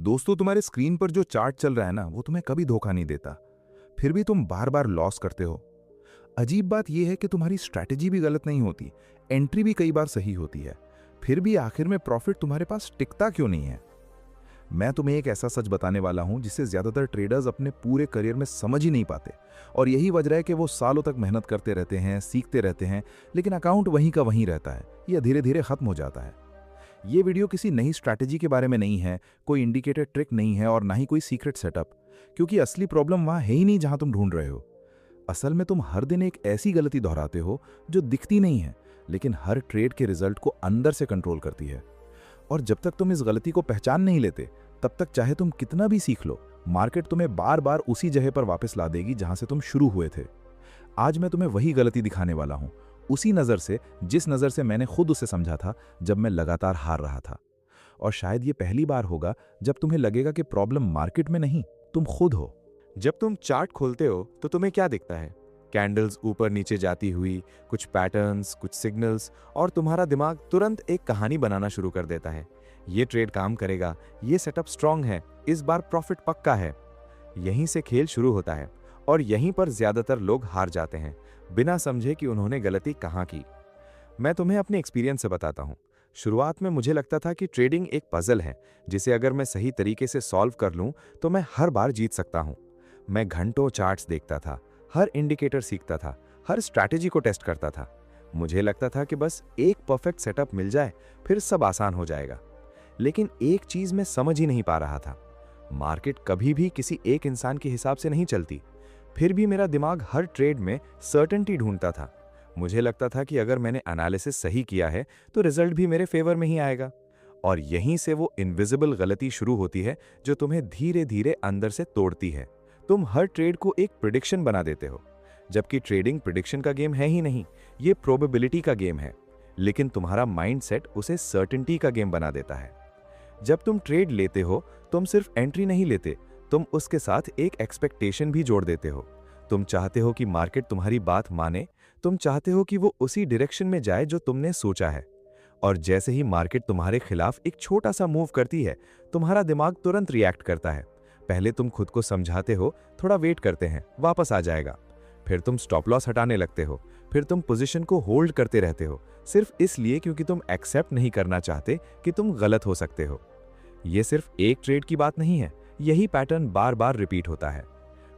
दोस्तों, तुम्हारे स्क्रीन पर जो चार्ट चल रहा है ना, वो तुम्हें कभी धोखा नहीं देता। फिर भी तुम बार बार लॉस करते हो। अजीब बात यह है कि तुम्हारी स्ट्रैटेजी भी गलत नहीं होती, एंट्री भी कई बार सही होती है, फिर भी आखिर में प्रॉफिट तुम्हारे पास टिकता क्यों नहीं है? मैं तुम्हें एक ऐसा सच बताने वाला हूं जिसे ज्यादातर ट्रेडर्स अपने पूरे करियर में समझ ही नहीं पाते। और यही वजह है कि वो सालों तक मेहनत करते रहते हैं, सीखते रहते हैं, लेकिन अकाउंट वहीं का वहीं रहता है या धीरे धीरे खत्म हो जाता है। ये वीडियो किसी नई स्ट्रैटेजी के बारे में नहीं है, कोई इंडिकेटर ट्रिक नहीं है और ना ही कोई सीक्रेट सेटअप, क्योंकि असली प्रॉब्लम वहां है ही नहीं जहां तुम ढूंढ रहे हो। असल में तुम हर दिन एक ऐसी गलती दोहराते हो जो दिखती नहीं है, लेकिन हर ट्रेड के रिजल्ट को अंदर से कंट्रोल करती है। और जब तक तुम इस गलती को पहचान नहीं लेते, तब तक चाहे तुम कितना भी सीख लो, मार्केट तुम्हें बार बार उसी जगह पर वापस ला देगी जहां से तुम शुरू हुए थे। आज मैं तुम्हें वही गलती दिखाने वाला हूं, उसी नज़र से जिस नज़र से मैंने खुद उसे समझा था जब मैं लगातार हार रहा था। और शायद ये पहली बार होगा जब तुम्हें लगेगा कि प्रॉब्लम मार्केट में नहीं, तुम खुद हो। जब तुम चार्ट खोलते हो तो तुम्हें क्या दिखता है? कैंडल्स ऊपर नीचे जाती हुई, कुछ पैटर्न्स, कुछ सिग्नल्स, और तुम्हारा दिमाग तुरंत एक कहानी बनाना शुरू कर देता है। ये ट्रेड काम करेगा, ये सेटअप स्ट्रांग है, इस बार प्रॉफिट पक्का है। यहीं से खेल शुरू होता है और यहीं पर ज्यादातर लोग हार जाते हैं, बिना समझे कि उन्होंने गलती कहाँ की। मैं तुम्हें अपने एक्सपीरियंस से बताता हूँ। शुरुआत में मुझे लगता था कि ट्रेडिंग एक पजल है जिसे अगर मैं सही तरीके से सॉल्व कर लूँ तो मैं हर बार जीत सकता हूँ। मैं घंटों चार्ट्स देखता था, हर इंडिकेटर सीखता था, हर स्ट्रैटेजी को टेस्ट करता था। मुझे लगता था कि बस एक परफेक्ट सेटअप मिल जाए फिर सब आसान हो जाएगा। लेकिन एक चीज मैं समझ ही नहीं पा रहा था, मार्केट कभी भी किसी एक इंसान के हिसाब से नहीं चलती। फिर भी मेरा दिमाग हर ट्रेड में सर्टेनिटी ढूंढता था। मुझे लगता था कि अगर मैंने एनालिसिस सही किया है तो रिजल्ट भी मेरे फेवर में ही आएगा। और यहीं से वो इनविजिबल गलती शुरू होती है जो तुम्हें धीरे धीरे अंदर से तोड़ती है। तुम हर ट्रेड को एक प्रिडिक्शन बना देते हो, जबकि ट्रेडिंग प्रिडिक्शन का गेम है ही नहीं, ये प्रोबेबिलिटी का गेम है। लेकिन तुम्हारा माइंडसेट उसे सर्टेनिटी का गेम बना देता है। जब तुम ट्रेड लेते हो, तुम सिर्फ एंट्री नहीं लेते, तुम उसके साथ एक एक्सपेक्टेशन भी जोड़ देते हो। तुम चाहते हो कि मार्केट तुम्हारी बात माने, तुम चाहते हो कि वो उसी डायरेक्शन में जाए जो तुमने सोचा है। और जैसे ही मार्केट तुम्हारे खिलाफ एक छोटा सा मूव करती है, तुम्हारा दिमाग तुरंत रिएक्ट करता है। पहले तुम खुद को समझाते हो, थोड़ा वेट करते हैं, वापस आ जाएगा। फिर तुम स्टॉप लॉस हटाने लगते हो, फिर तुम पोजीशन को होल्ड करते रहते हो, सिर्फ इसलिए क्योंकि तुम एक्सेप्ट नहीं करना चाहते कि तुम गलत हो सकते हो। ये सिर्फ एक ट्रेड की बात नहीं है, यही पैटर्न बार बार रिपीट होता है।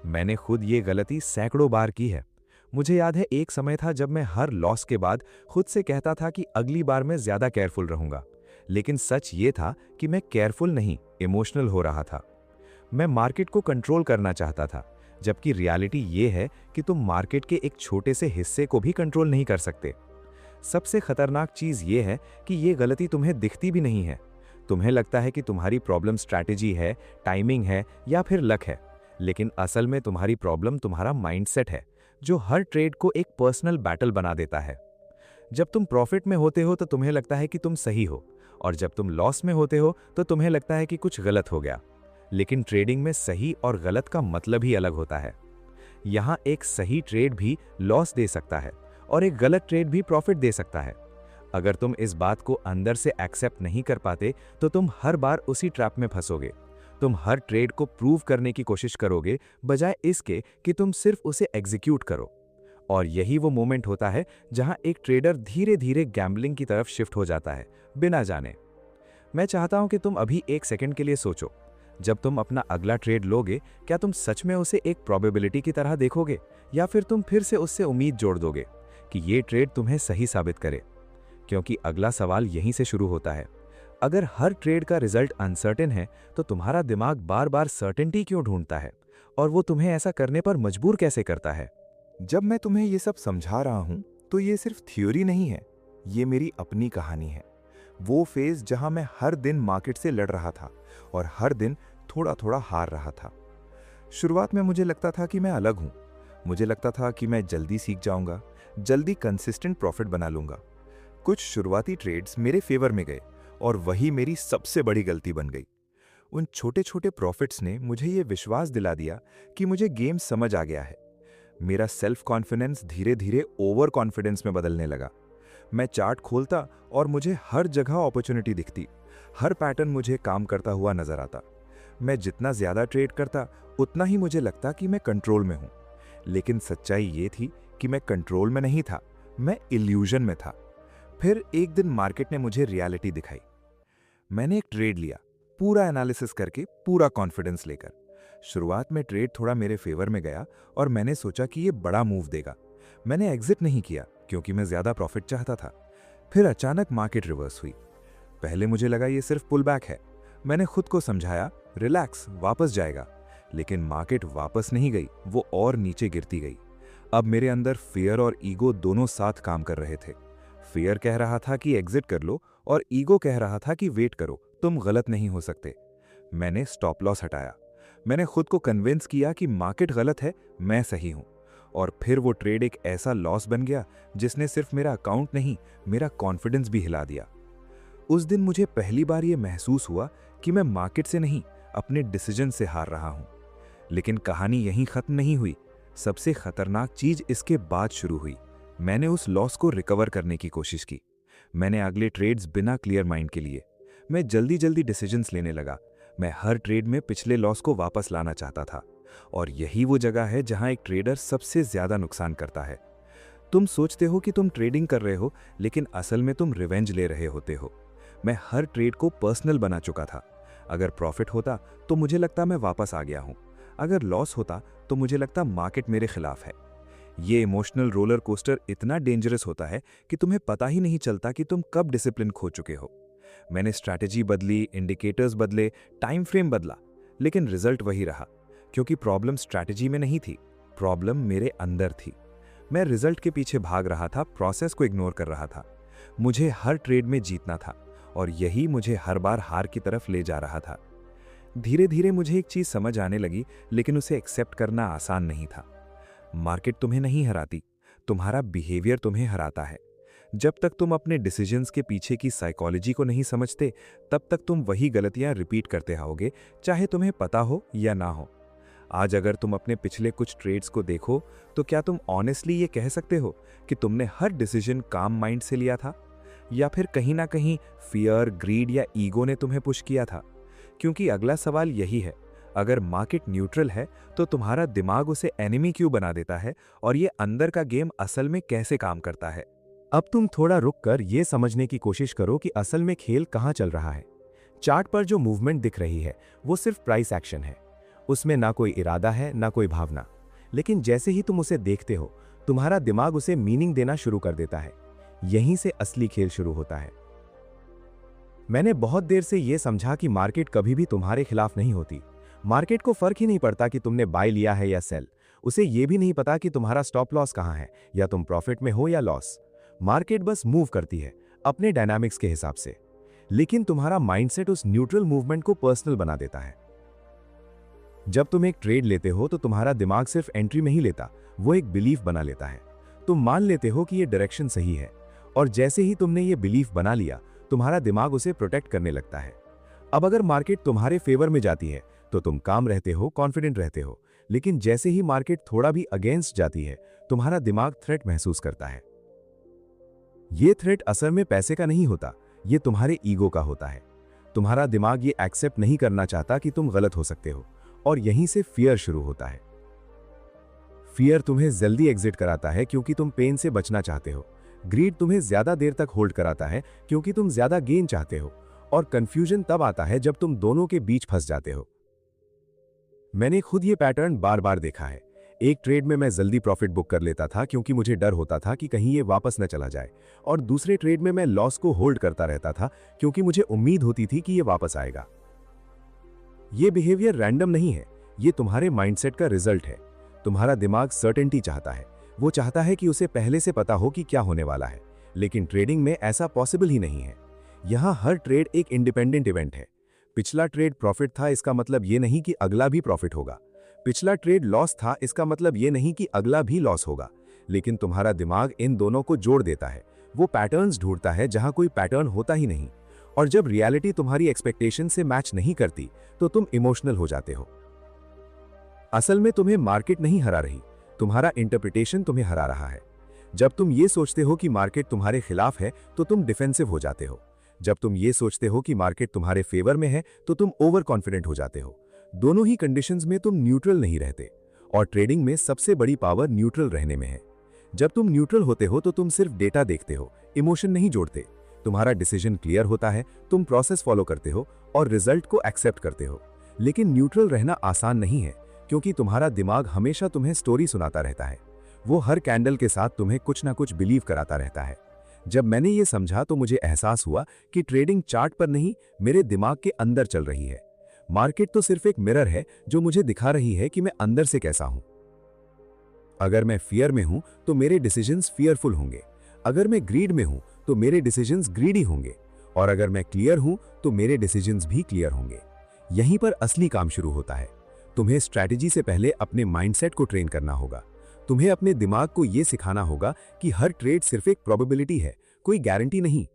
मैंने खुद ये गलती सैकड़ों बार की है। मुझे याद है एक समय था जब मैं हर लॉस के बाद खुद से कहता था कि अगली बार मैं ज्यादा केयरफुल रहूंगा। लेकिन सच ये था कि मैं केयरफुल नहीं, इमोशनल हो रहा था। मैं मार्केट को कंट्रोल करना चाहता था, जबकि रियलिटी ये है कि तुम मार्केट के एक छोटे से हिस्से को भी कंट्रोल नहीं कर सकते। सबसे खतरनाक चीज ये है कि ये गलती तुम्हें दिखती भी नहीं है। तुम्हें लगता है कि तुम्हारी प्रॉब्लम स्ट्रैटेजी है, टाइमिंग है या फिर लक है, लेकिन असल में तुम्हारी प्रॉब्लम तुम्हारा माइंडसेट है, जो हर ट्रेड को एक पर्सनल बैटल बना देता है। जब तुम प्रॉफिट में होते हो तो तुम्हें लगता है कि तुम सही हो, और जब तुम लॉस में होते हो तो तुम्हें लगता है कि कुछ गलत हो गया। लेकिन ट्रेडिंग में सही और गलत का मतलब ही अलग होता है। यहाँ एक सही ट्रेड भी लॉस दे सकता है और एक गलत ट्रेड भी प्रॉफिट दे सकता है। अगर तुम इस बात को अंदर से एक्सेप्ट नहीं कर पाते तो तुम हर बार उसी ट्रैप में फंसोगे। तुम हर ट्रेड को प्रूव करने की कोशिश करोगे, बजाय इसके कि तुम सिर्फ उसे एग्जीक्यूट करो। और यही वो मोमेंट होता है जहां एक ट्रेडर धीरे धीरे गैम्बलिंग की तरफ शिफ्ट हो जाता है, बिना जाने। मैं चाहता हूं कि तुम अभी एक सेकंड के लिए सोचो, जब तुम अपना अगला ट्रेड लोगे, क्या तुम सच में उसे एक प्रोबेबिलिटी की तरह देखोगे, या फिर तुम फिर से उससे उम्मीद जोड़ दोगे कि ये ट्रेड तुम्हें सही साबित करे? क्योंकि अगला सवाल यहीं से शुरू होता है। अगर हर ट्रेड का रिजल्ट अनसर्टेन है, तो तुम्हारा दिमाग बार बार सर्टेनिटी क्यों ढूंढता है, और वो तुम्हें ऐसा करने पर मजबूर कैसे करता है? जब मैं तुम्हें ये सब समझा रहा हूं, तो ये सिर्फ थ्योरी नहीं है, ये मेरी अपनी कहानी है। वो फेज जहां मैं हर दिन मार्केट से लड़ रहा था और हर दिन थोड़ा थोड़ा हार रहा था। शुरुआत में मुझे लगता था कि मैं अलग हूं। मुझे लगता था कि मैं जल्दी सीख जाऊंगा, जल्दी कंसिस्टेंट प्रॉफिट बना लूंगा। कुछ शुरुआती ट्रेड्स मेरे फेवर में गए और वही मेरी सबसे बड़ी गलती बन गई। उन छोटे छोटे प्रॉफिट्स ने मुझे ये विश्वास दिला दिया कि मुझे गेम समझ आ गया है। मेरा सेल्फ कॉन्फिडेंस धीरे धीरे ओवर कॉन्फिडेंस में बदलने लगा। मैं चार्ट खोलता और मुझे हर जगह अपॉर्चुनिटी दिखती, हर पैटर्न मुझे काम करता हुआ नजर आता। मैं जितना ज़्यादा ट्रेड करता उतना ही मुझे लगता कि मैं कंट्रोल में हूँ। लेकिन सच्चाई ये थी कि मैं कंट्रोल में नहीं था, मैं इल्यूजन में था। फिर एक दिन मार्केट ने मुझे रियलिटी दिखाई। मैंने एक ट्रेड लिया, पूरा एनालिसिस करके, पूरा कॉन्फिडेंस लेकर। शुरुआत में ट्रेड थोड़ा मेरे फेवर में गया और मैंने सोचा कि ये बड़ा मूव देगा। मैंने एग्जिट नहीं किया क्योंकि मैं ज़्यादा प्रॉफिट चाहता था। फिर अचानक मार्केट रिवर्स हुई। पहले मुझे लगा ये सिर्फ पुल बैक है। मैंने खुद को समझाया, रिलैक्स, वापस जाएगा। लेकिन मार्केट वापस नहीं गई, वो और नीचे गिरती गई। अब मेरे अंदर फियर और ईगो दोनों साथ काम कर रहे थे। फियर कह रहा था कि एग्जिट कर लो और ईगो कह रहा था कि वेट करो, तुम गलत नहीं हो सकते। मैंने स्टॉप लॉस हटाया। मैंने खुद को कन्विंस किया कि मार्केट गलत है, मैं सही हूं। और फिर वो ट्रेड एक ऐसा लॉस बन गया जिसने सिर्फ मेरा अकाउंट नहीं, मेरा कॉन्फिडेंस भी हिला दिया। उस दिन मुझे पहली बार ये महसूस हुआ कि मैं मार्केट से नहीं, अपने डिसीजन से हार रहा हूं। लेकिन कहानी यहीं खत्म नहीं हुई। सबसे खतरनाक चीज इसके बाद शुरू हुई। मैंने उस लॉस को रिकवर करने की कोशिश की। मैंने अगले ट्रेड्स बिना क्लियर माइंड के लिए। मैं जल्दी जल्दी डिसीजंस लेने लगा। मैं हर ट्रेड में पिछले लॉस को वापस लाना चाहता था। और यही वो जगह है जहां एक ट्रेडर सबसे ज्यादा नुकसान करता है। तुम सोचते हो कि तुम ट्रेडिंग कर रहे हो, लेकिन असल में तुम रिवेंज ले रहे होते हो। मैं हर ट्रेड को पर्सनल बना चुका था। अगर प्रॉफिट होता तो मुझे लगता मैं वापस आ गया हूं। अगर लॉस होता तो मुझे लगता मार्केट मेरे खिलाफ है। ये इमोशनल रोलर कोस्टर इतना डेंजरस होता है कि तुम्हें पता ही नहीं चलता कि तुम कब डिसिप्लिन खो चुके हो। मैंने स्ट्रैटेजी बदली, इंडिकेटर्स बदले, टाइम फ्रेम बदला, लेकिन रिजल्ट वही रहा। क्योंकि प्रॉब्लम स्ट्रैटेजी में नहीं थी, प्रॉब्लम मेरे अंदर थी। मैं रिजल्ट के पीछे भाग रहा था, प्रोसेस को इग्नोर कर रहा था। मुझे हर ट्रेड में जीतना था और यही मुझे हर बार हार की तरफ ले जा रहा था। धीरे धीरे मुझे एक चीज समझ आने लगी, लेकिन उसे एक्सेप्ट करना आसान नहीं था। मार्केट तुम्हें नहीं हराती, तुम्हारा बिहेवियर तुम्हें हराता है। जब तक तुम अपने डिसीजंस के पीछे की साइकोलॉजी को नहीं समझते, तब तक तुम वही गलतियां रिपीट करते रहोगे, चाहे तुम्हें पता हो या ना हो। आज अगर तुम अपने पिछले कुछ ट्रेड्स को देखो, तो क्या तुम ऑनेस्टली ये कह सकते हो कि तुमने हर डिसीजन काम माइंड से लिया था, या फिर कहीं ना कहीं फियर, ग्रीड या ईगो ने तुम्हें पुश किया था? क्योंकि अगला सवाल यही है, अगर मार्केट न्यूट्रल है तो तुम्हारा दिमाग उसे एनिमी क्यों बना देता है, और ये अंदर का गेम असल में कैसे काम करता है? अब तुम थोड़ा रुक कर ये समझने की कोशिश करो कि असल में खेल कहाँ चल रहा है। चार्ट पर जो मूवमेंट दिख रही है वो सिर्फ प्राइस एक्शन है। उसमें ना कोई इरादा है, ना कोई भावना। लेकिन जैसे ही तुम उसे देखते हो, तुम्हारा दिमाग उसे मीनिंग देना शुरू कर देता है। यहीं से असली खेल शुरू होता है। मैंने बहुत देर से यह समझा कि मार्केट कभी भी तुम्हारे खिलाफ नहीं होती। मार्केट को फर्क ही नहीं पड़ता कि तुमने बाय लिया है या सेल। उसे यह भी नहीं पता कि तुम्हारा स्टॉप लॉस कहां है, या तुम प्रॉफिट में हो या लॉस। मार्केट बस मूव करती है अपने डायनामिक्स के हिसाब से। लेकिन तुम्हारा माइंडसेट उस न्यूट्रल मूवमेंट को पर्सनल बना देता है। जब तुम एक ट्रेड लेते हो तो तुम्हारा दिमाग सिर्फ एंट्री में ही लेता, वो एक बिलीफ बना लेता है। तुम मान लेते हो कि ये डायरेक्शन सही है, और जैसे ही तुमने ये बिलीफ बना लिया, तुम्हारा दिमाग उसे प्रोटेक्ट करने लगता है। अब अगर मार्केट तुम्हारे फेवर में जाती है तो तुम काम रहते हो, कॉन्फिडेंट रहते हो। लेकिन जैसे ही मार्केट थोड़ा भी अगेंस्ट जाती है, तुम्हारा दिमाग थ्रेट महसूस करता है। ये थ्रेट असल में पैसे का नहीं होता, ये तुम्हारे ईगो का होता है। तुम्हारा दिमाग ये एक्सेप्ट नहीं करना चाहता कि तुम गलत हो सकते हो, और यहीं से फियर शुरू होता है। फियर तुम्हें जल्दी एग्जिट कराता है क्योंकि तुम पेन से बचना चाहते हो। ग्रीड तुम्हें ज्यादा देर तक होल्ड कराता है क्योंकि तुम ज्यादा गेन चाहते हो। और कंफ्यूजन तब आता है जब तुम दोनों के बीच फंस जाते हो। मैंने खुद ये पैटर्न बार बार देखा है। एक ट्रेड में मैं जल्दी प्रॉफिट बुक कर लेता था क्योंकि मुझे डर होता था कि कहीं ये वापस न चला जाए, और दूसरे ट्रेड में मैं लॉस को होल्ड करता रहता था क्योंकि मुझे उम्मीद होती थी कि ये वापस आएगा। ये बिहेवियर रैंडम नहीं है, ये तुम्हारे माइंडसेट का रिजल्ट है। तुम्हारा दिमाग सर्टेनिटी चाहता है, वो चाहता है कि उसे पहले से पता हो कि क्या होने वाला है। लेकिन ट्रेडिंग में ऐसा पॉसिबल ही नहीं है। यहां हर ट्रेड एक इंडिपेंडेंट इवेंट है। पिछला ट्रेड प्रॉफिट था, इसका मतलब ये नहीं कि अगला भी प्रॉफिट होगा। पिछला ट्रेड लॉस था, इसका मतलब ये नहीं कि अगला भी लॉस होगा। लेकिन तुम्हारा दिमाग इन दोनों को जोड़ देता है। वो पैटर्न्स ढूंढता है जहां कोई पैटर्न होता ही नहीं। और जब रियलिटी तुम्हारी एक्सपेक्टेशन से मैच नहीं करती, तो तुम इमोशनल हो जाते हो। असल में तुम्हें मार्केट नहीं हरा रही, तुम्हारा इंटरप्रिटेशन तुम्हें हरा रहा है। जब तुम ये सोचते हो कि मार्केट तुम्हारे खिलाफ है, तो तुम डिफेंसिव हो जाते हो। जब तुम ये सोचते हो कि मार्केट तुम्हारे फेवर में है, तो तुम ओवर कॉन्फिडेंट हो जाते हो। दोनों ही कंडीशंस में तुम न्यूट्रल नहीं रहते, और ट्रेडिंग में सबसे बड़ी पावर न्यूट्रल रहने में है। जब तुम न्यूट्रल होते हो तो तुम सिर्फ डेटा देखते हो, इमोशन नहीं जोड़ते। तुम्हारा डिसीजन क्लियर होता है, तुम प्रोसेस फॉलो करते हो और रिजल्ट को एक्सेप्ट करते हो। लेकिन न्यूट्रल रहना आसान नहीं है, क्योंकि तुम्हारा दिमाग हमेशा तुम्हें स्टोरी सुनाता रहता है। वो हर कैंडल के साथ तुम्हें कुछ ना कुछ बिलीव कराता रहता है। जब मैंने ये समझा तो मुझे एहसास हुआ कि ट्रेडिंग चार्ट पर नहीं, मेरे दिमाग के अंदर चल रही है। मार्केट तो सिर्फ एक मिरर है जो मुझे दिखा रही है कि मैं अंदर से कैसा हूं। अगर मैं फियर में हूं तो मेरे डिसीजंस फियरफुल होंगे, अगर मैं ग्रीड में हूं तो मेरे डिसीजंस ग्रीडी होंगे, और अगर मैं क्लियर हूं तो मेरे डिसीजंस भी क्लियर होंगे। यहीं पर असली काम शुरू होता है। तुम्हें स्ट्रैटेजी से पहले अपने माइंडसेट को ट्रेन करना होगा। तुम्हें अपने दिमाग को यह सिखाना होगा कि हर ट्रेड सिर्फ एक प्रोबेबिलिटी है, कोई गारंटी नहीं।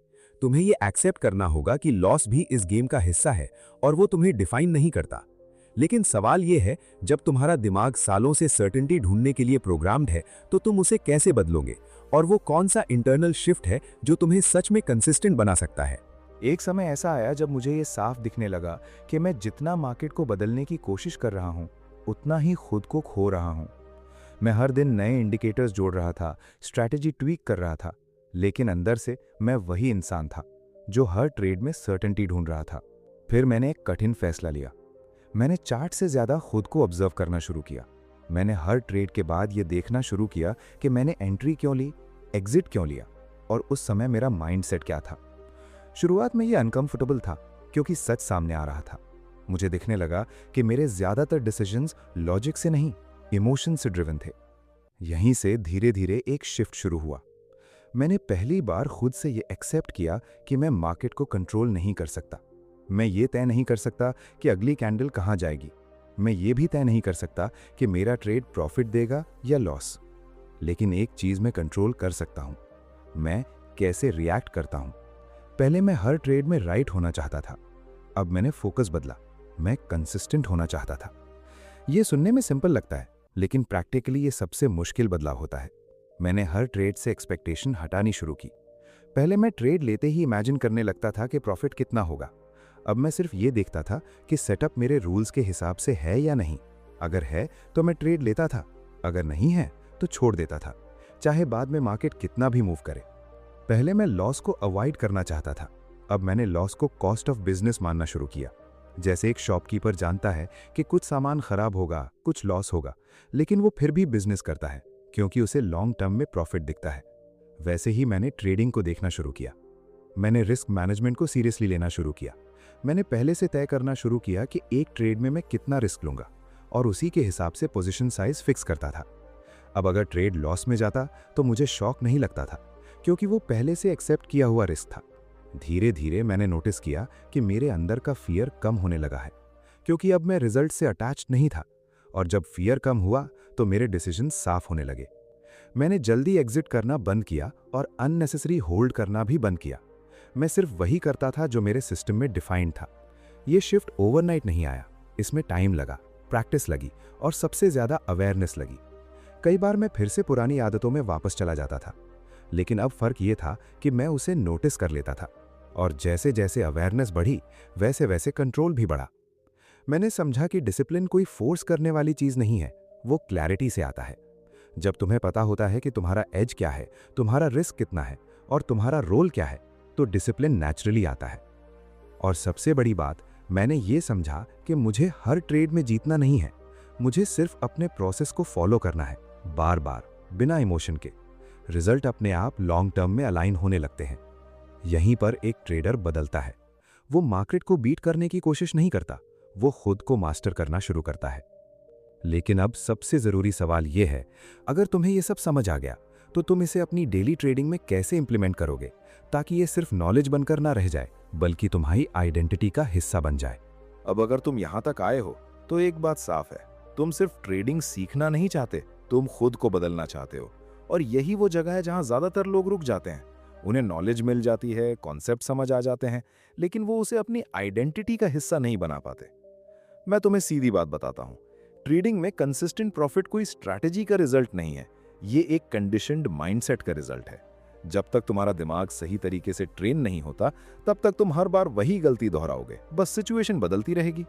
तुम्हें यह एक्सेप्ट करना होगा कि लॉस भी इस गेम का हिस्सा है और वो तुम्हें डिफाइन नहीं करता। लेकिन सवाल यह है, जब तुम्हारा दिमाग सालों से सर्टेनिटी ढूंढने के लिए प्रोग्राम्ड है तो तुम उसे कैसे बदलोगे, और वो कौन सा इंटरनल शिफ्ट है जो तुम्हें सच में कंसिस्टेंट बना सकता है। एक समय ऐसा आया जब मुझे ये साफ दिखने लगा कि मैं जितना मार्केट को बदलने की कोशिश कर रहा हूँ, उतना ही खुद को खो रहा हूँ। मैं हर दिन नए इंडिकेटर्स जोड़ रहा था, स्ट्रैटेजी ट्वीक कर रहा था, लेकिन अंदर से मैं वही इंसान था जो हर ट्रेड में सर्टेनिटी ढूंढ रहा था। फिर मैंने एक कठिन फैसला लिया। मैंने चार्ट से ज्यादा खुद को ऑब्जर्व करना शुरू किया। मैंने हर ट्रेड के बाद यह देखना शुरू किया कि मैंने एंट्री क्यों ली, एग्जिट क्यों लिया, और उस समय मेरा माइंडसेट क्या था। शुरुआत में यह अनकंफर्टेबल था, क्योंकि सच सामने आ रहा था। मुझे दिखने लगा कि मेरे ज्यादातर डिसीजंस लॉजिक से नहीं, इमोशन से ड्रिवन थे। यहीं से धीरे धीरे एक शिफ्ट शुरू हुआ। मैंने पहली बार खुद से यह एक्सेप्ट किया कि मैं मार्केट को कंट्रोल नहीं कर सकता। मैं ये तय नहीं कर सकता कि अगली कैंडल कहां जाएगी। मैं ये भी तय नहीं कर सकता कि मेरा ट्रेड प्रॉफिट देगा या लॉस। लेकिन एक चीज मैं कंट्रोल कर सकता हूं, मैं कैसे रिएक्ट करता हूं। पहले मैं हर ट्रेड में राइट होना चाहता था, अब मैंने फोकस बदला, मैं कंसिस्टेंट होना चाहता था। यह सुनने में सिंपल लगता है, लेकिन प्रैक्टिकली ये सबसे मुश्किल बदलाव होता है। मैंने हर ट्रेड से एक्सपेक्टेशन हटानी शुरू की। पहले मैं ट्रेड लेते ही इमेजिन करने लगता था कि प्रॉफिट कितना होगा। अब मैं सिर्फ ये देखता था कि सेटअप मेरे रूल्स के हिसाब से है या नहीं। अगर है तो मैं ट्रेड लेता था, अगर नहीं है तो छोड़ देता था, चाहे बाद में मार्केट कितना भी मूव करे। पहले मैं लॉस को अवॉइड करना चाहता था, अब मैंने लॉस को कॉस्ट ऑफ बिजनेस मानना शुरू किया। जैसे एक शॉपकीपर जानता है कि कुछ सामान खराब होगा, कुछ लॉस होगा, लेकिन वो फिर भी बिजनेस करता है क्योंकि उसे लॉन्ग टर्म में प्रॉफिट दिखता है। वैसे ही मैंने ट्रेडिंग को देखना शुरू किया। मैंने रिस्क मैनेजमेंट को सीरियसली लेना शुरू किया। मैंने पहले से तय करना शुरू किया कि एक ट्रेड में मैं कितना रिस्क लूंगा, और उसी के हिसाब से पोजीशन साइज फिक्स करता था। अब अगर ट्रेड लॉस में जाता तो मुझे शॉक नहीं लगता था, क्योंकि वो पहले से एक्सेप्ट किया हुआ रिस्क था। धीरे धीरे मैंने नोटिस किया कि मेरे अंदर का फियर कम होने लगा है, क्योंकि अब मैं रिजल्ट से अटैच नहीं था, और जब फियर कम हुआ तो मेरे डिसीजन साफ होने लगे। मैंने जल्दी एग्जिट करना बंद किया और अननेसेसरी होल्ड करना भी बंद किया। मैं सिर्फ वही करता था जो मेरे सिस्टम में डिफाइंड था। ये शिफ्ट ओवरनाइट नहीं आया, इसमें टाइम लगा, प्रैक्टिस लगी और सबसे ज्यादा अवेयरनेस लगी। कई बार मैं फिर से पुरानी आदतों में वापस चला जाता था, लेकिन अब फर्क ये था कि मैं उसे नोटिस कर लेता था, और जैसे जैसे अवेयरनेस बढ़ी वैसे वैसे कंट्रोल भी बढ़ा। मैंने समझा कि डिसिप्लिन कोई फोर्स करने वाली चीज नहीं है, वो क्लैरिटी से आता है। जब तुम्हें पता होता है कि तुम्हारा एज क्या है, तुम्हारा रिस्क कितना है और तुम्हारा रोल क्या है, तो डिसिप्लिन नेचुरली आता है। और सबसे बड़ी बात, मैंने ये समझा कि मुझे हर ट्रेड में जीतना नहीं है, मुझे सिर्फ अपने प्रोसेस को फॉलो करना है, बार बार, बिना इमोशन के। रिजल्ट अपने आप लॉन्ग टर्म में अलाइन होने लगते हैं। यहीं पर एक ट्रेडर बदलता है। वो मार्केट को बीट करने की कोशिश नहीं करता, वो खुद को मास्टर करना शुरू करता है। लेकिन अब सबसे जरूरी सवाल यह है, अगर तुम्हें यह सब समझ आ गया तो तुम इसे अपनी डेली ट्रेडिंग में कैसे इंप्लीमेंट करोगे, ताकि ये सिर्फ नॉलेज बनकर ना रह जाए, बल्कि तुम्हारी आइडेंटिटी का हिस्सा बन जाए। अब अगर तुम यहां तक आए हो तो एक बात साफ है, तुम सिर्फ ट्रेडिंग सीखना नहीं चाहते, तुम खुद को बदलना चाहते हो। और यही वो जगह है जहां ज्यादातर लोग रुक जाते हैं। उन्हें नॉलेज मिल जाती है, कॉन्सेप्ट समझ आ जाते हैं, लेकिन वो उसे अपनी आइडेंटिटी का हिस्सा नहीं बना पाते। मैं तुम्हें सीधी बात बताता हूं, ट्रेडिंग में कंसिस्टेंट प्रॉफिट कोई स्ट्रैटेजी का रिजल्ट नहीं है, ये एक कंडीशनड माइंडसेट का रिजल्ट है। जब तक तुम्हारा दिमाग सही तरीके से ट्रेन नहीं होता, तब तक तुम हर बार वही गलती दोहराओगे, बस सिचुएशन बदलती रहेगी।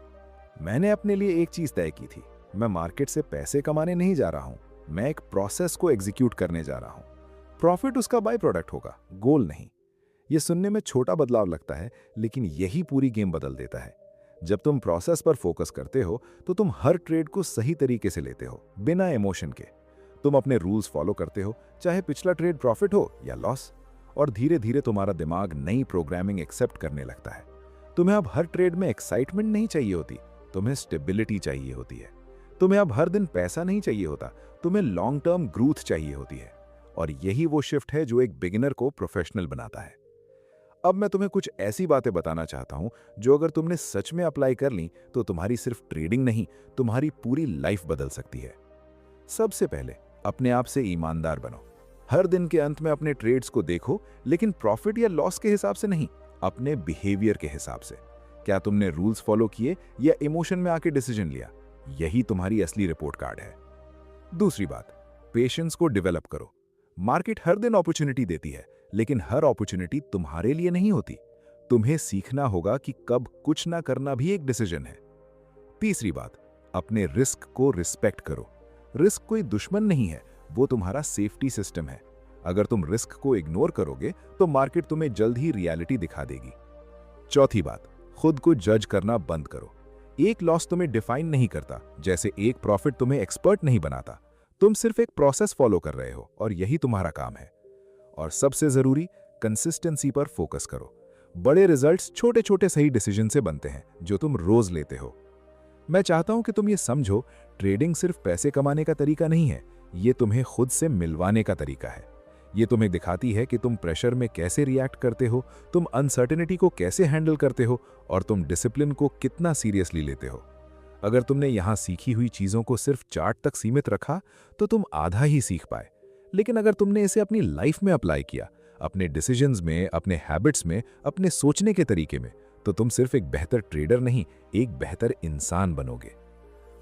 मैंने अपने लिए एक चीज तय की थी, मैं मार्केट से पैसे कमाने नहीं जा रहा हूं, मैं एक प्रोसेस को एग्जीक्यूट करने जा रहा हूं। प्रॉफिट उसका बाय प्रोडक्ट होगा, गोल नहीं। ये सुनने में छोटा बदलाव लगता है, लेकिन यही पूरी गेम बदल देता है। जब तुम प्रोसेस पर फोकस करते हो तो तुम हर ट्रेड को सही तरीके से लेते हो, बिना इमोशन के। तुम अपने रूल्स फॉलो करते हो, चाहे पिछला ट्रेड प्रॉफिट हो या लॉस। और धीरे धीरे तुम्हारा दिमाग नई प्रोग्रामिंग एक्सेप्ट करने लगता है। तुम्हें अब हर ट्रेड में एक्साइटमेंट नहीं चाहिए होती, तुम्हें स्टेबिलिटी चाहिए होती है। तुम्हें अब हर दिन पैसा नहीं चाहिए होता, तुम्हें लॉन्ग टर्म ग्रोथ चाहिए होती है। और यही वो शिफ्ट है जो एक बिगिनर को प्रोफेशनल बनाता है। अब मैं तुम्हें कुछ ऐसी बातें बताना चाहता हूं जो अगर तुमने सच में अप्लाई कर ली तो तुम्हारी सिर्फ ट्रेडिंग नहीं, तुम्हारी पूरी लाइफ बदल सकती है। सबसे पहले अपने आप से ईमानदार बनो। हर दिन के अंत में अपने ट्रेड्स को देखो, लेकिन प्रॉफिट या लॉस के हिसाब से नहीं, अपने बिहेवियर के हिसाब से। क्या तुमने रूल्स फॉलो किए या इमोशन में आके डिसीजन लिया? यही तुम्हारी असली रिपोर्ट कार्ड है। दूसरी बात, पेशेंस को डेवलप करो। मार्केट हर दिन अपॉर्चुनिटी देती है, लेकिन हर अपॉर्चुनिटी तुम्हारे लिए नहीं होती। तुम्हें सीखना होगा कि कब कुछ ना करना भी एक डिसीजन है। तीसरी बात, अपने रिस्क को रिस्पेक्ट करो। रिस्क कोई दुश्मन नहीं है, वो तुम्हारा सेफ्टी सिस्टम है। अगर तुम रिस्क को इग्नोर करोगे तो मार्केट तुम्हें जल्द ही रियलिटी दिखा देगी। चौथी बात, खुद को जज करना बंद करो। एक लॉस तुम्हें डिफाइन नहीं करता, जैसे एक प्रॉफिट तुम्हें एक्सपर्ट नहीं बनाता। तुम सिर्फ एक प्रोसेस फॉलो कर रहे हो और यही तुम्हारा काम है। और सबसे जरूरी, कंसिस्टेंसी पर फोकस करो। बड़े रिजल्ट्स छोटे छोटे सही डिसीजन से बनते हैं जो तुम रोज लेते हो। मैं चाहता हूं कि तुम ये समझो, ट्रेडिंग सिर्फ पैसे कमाने का तरीका नहीं है, ये तुम्हें खुद से मिलवाने का तरीका है। ये तुम्हें दिखाती है कि तुम प्रेशर में कैसे रिएक्ट करते हो, तुम अनसर्टेनिटी को कैसे हैंडल करते हो और तुम डिसिप्लिन को कितना सीरियसली लेते हो। अगर तुमने यहां सीखी हुई चीजों को सिर्फ चार्ट तक सीमित रखा तो तुम आधा ही सीख पाए। लेकिन अगर तुमने इसे अपनी लाइफ में अप्लाई किया, अपने डिसीजंस में, अपने हैबिट्स में, अपने सोचने के तरीके में, तो तुम सिर्फ एक बेहतर ट्रेडर नहीं, एक बेहतर इंसान बनोगे।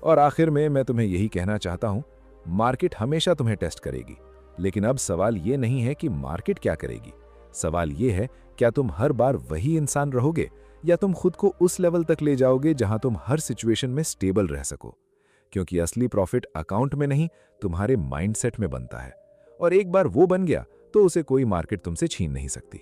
और आखिर में मैं तुम्हें यही कहना चाहता हूं, मार्केट हमेशा तुम्हें टेस्ट करेगी, लेकिन अब सवाल ये नहीं है कि मार्केट क्या करेगी। सवाल ये है, क्या तुम हर बार वही इंसान रहोगे या तुम खुद को उस लेवल तक ले जाओगे जहां तुम हर सिचुएशन में स्टेबल रह सको। क्योंकि असली प्रॉफिट अकाउंट में नहीं, तुम्हारे माइंडसेट में बनता है। और एक बार वो बन गया तो उसे कोई मार्केट तुमसे छीन नहीं सकती।